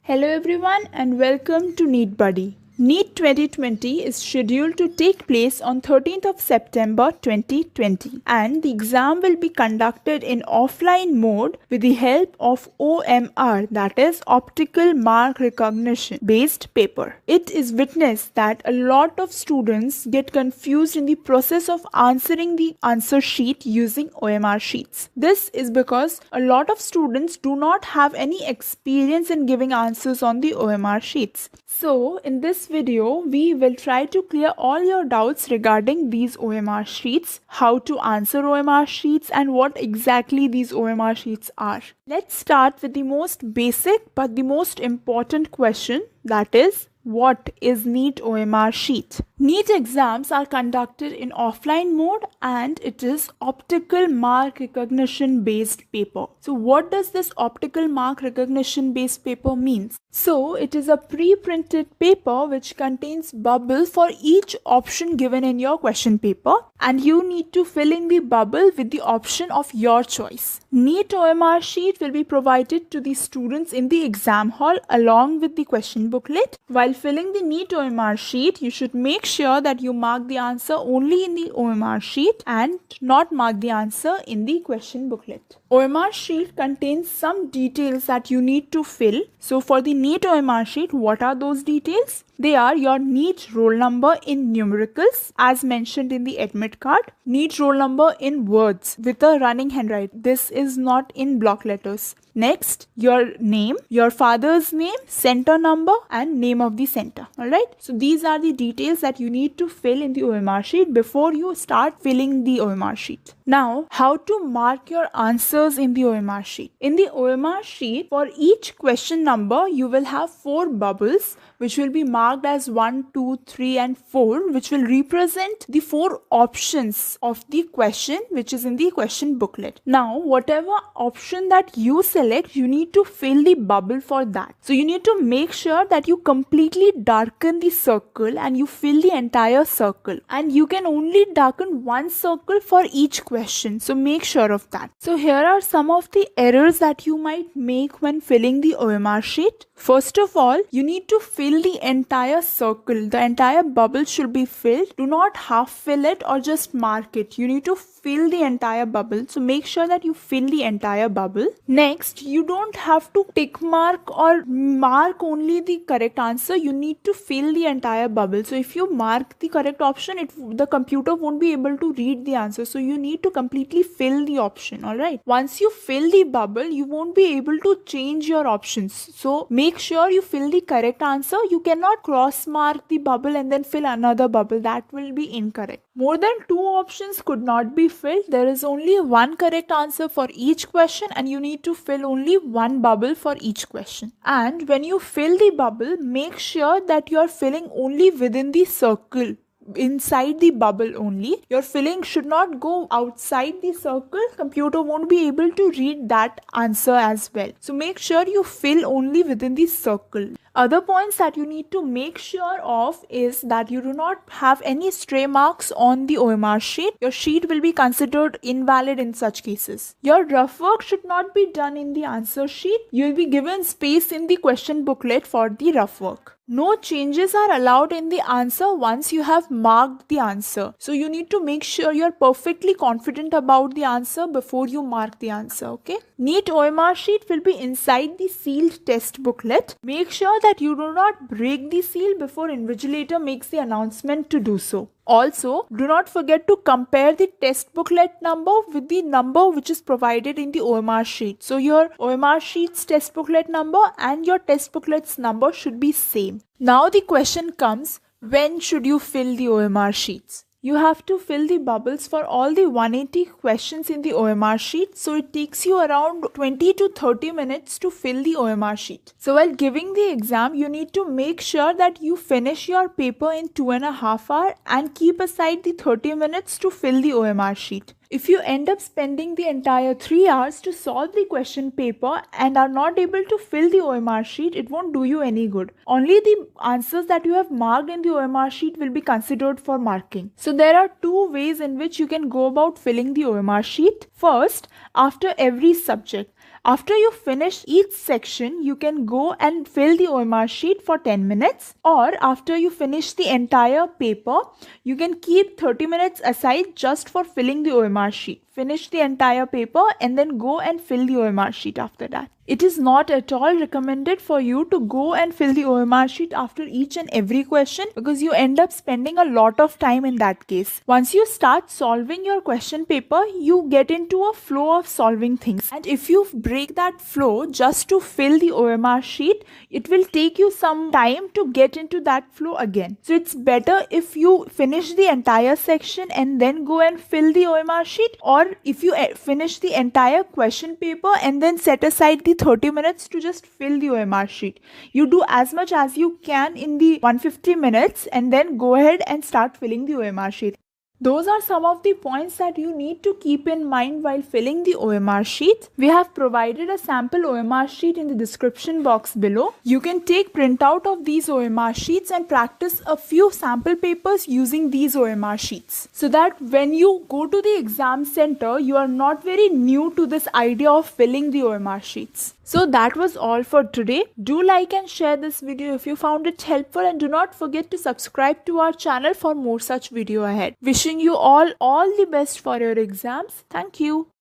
Hello everyone and welcome to NEET Buddy. NEET 2020 is scheduled to take place on 13th of September 2020 and the exam will be conducted in offline mode with the help of OMR, that is optical mark recognition based paper. It is witnessed that a lot of students get confused in the process of answering the answer sheet using OMR sheets. This is because a lot of students do not have any experience in giving answers on the OMR sheets. So in this video, we will try to clear all your doubts regarding these OMR sheets, how to answer OMR sheets and what exactly these OMR sheets are. Let's start with the most basic but the most important question, that is, what is NEET OMR sheet? NEET exams are conducted in offline mode and it is optical mark recognition based paper. So what does this optical mark recognition based paper means? So it is a pre-printed paper which contains bubble for each option given in your question paper and you need to fill in the bubble with the option of your choice. NEET OMR sheet will be provided to the students in the exam hall along with the question booklet. While filling the NEET OMR sheet, you should make sure that you mark the answer only in the OMR sheet and not mark the answer in the question booklet. OMR sheet contains some details that you need to fill. So for the NEET OMR sheet, what are those details? They are your NEET roll number in numericals as mentioned in the admit card, NEET roll number in words with a running handwriting. This is not in block letters. Next, your name, your father's name, center number and name of the center. Alright. So these are the details that you need to fill in the OMR sheet before you start filling the OMR sheet. Now, how to mark your answers in the OMR sheet? In the OMR sheet, for each question number, you will have 4 bubbles which will be marked as 1, 2, 3 and 4, which will represent the 4 options of the question which is in the question booklet. Now, whatever option that you select, you need to fill the bubble for that. So you need to make sure that you completely darken the circle and you fill the entire circle. And you can only darken one circle for each question. So make sure of that. So here are some of the errors that you might make when filling the OMR sheet. First of all, you need to fill the entire circle. The entire bubble should be filled. Do not half fill it or just mark it. You need to fill the entire bubble. So make sure that you fill the entire bubble. Next, you don't have to tick mark or mark only the correct answer. You need to fill the entire bubble. So if you mark the correct option, the computer won't be able to read the answer. So you need to completely fill the option. Alright. Once you fill the bubble, you won't be able to change your options. So make sure you fill the correct answer. You cannot cross mark the bubble and then fill another bubble. That will be incorrect. More than 2 options could not be filled. There is only one correct answer for each question and you need to fill only one bubble for each question. And when you fill the bubble, make sure that you are filling only within the circle. Inside the bubble only. Your filling should not go outside the circle. Computer won't be able to read that answer as well. So make sure you fill only within the circle. Other points that you need to make sure of is that you do not have any stray marks on the OMR sheet. Your sheet will be considered invalid in such cases. Your rough work should not be done in the answer sheet. You will be given space in the question booklet for the rough work. No changes are allowed in the answer once you have marked the answer. So you need to make sure you're perfectly confident about the answer before you mark the answer, okay? NEET OMR sheet will be inside the sealed test booklet. Make sure that you do not break the seal before invigilator makes the announcement to do so. Also, do not forget to compare the test booklet number with the number which is provided in the OMR sheet. So your OMR sheet's test booklet number and your test booklet's number should be same. Now the question comes, when should you fill the OMR sheets? You have to fill the bubbles for all the 180 questions in the OMR sheet. So it takes you around 20 to 30 minutes to fill the OMR sheet. So while giving the exam, you need to make sure that you finish your paper in 2.5 hours and keep aside the 30 minutes to fill the OMR sheet. If you end up spending the entire 3 hours to solve the question paper and are not able to fill the OMR sheet, it won't do you any good. Only the answers that you have marked in the OMR sheet will be considered for marking. So there are 2 ways in which you can go about filling the OMR sheet. First, after every subject. After you finish each section, you can go and fill the OMR sheet for 10 minutes, or after you finish the entire paper, you can keep 30 minutes aside just for filling the OMR sheet. Finish the entire paper and then go and fill the OMR sheet after that. It is not at all recommended for you to go and fill the OMR sheet after each and every question, because you end up spending a lot of time in that case. Once you start solving your question paper, you get into a flow of solving things. And if you break that flow just to fill the OMR sheet, it will take you some time to get into that flow again. So it's better if you finish the entire section and then go and fill the OMR sheet, or if you finish the entire question paper and then set aside the 30 minutes to just fill the OMR sheet. You do as much as you can in the 150 minutes and then go ahead and start filling the OMR sheet. Those are some of the points that you need to keep in mind while filling the OMR sheet. We have provided a sample OMR sheet in the description box below. You can take printout of these OMR sheets and practice a few sample papers using these OMR sheets, so that when you go to the exam center, you are not very new to this idea of filling the OMR sheets. So that was all for today. Do like and share this video if you found it helpful, and do not forget to subscribe to our channel for more such video ahead. Wishing you all the best for your exams. Thank you.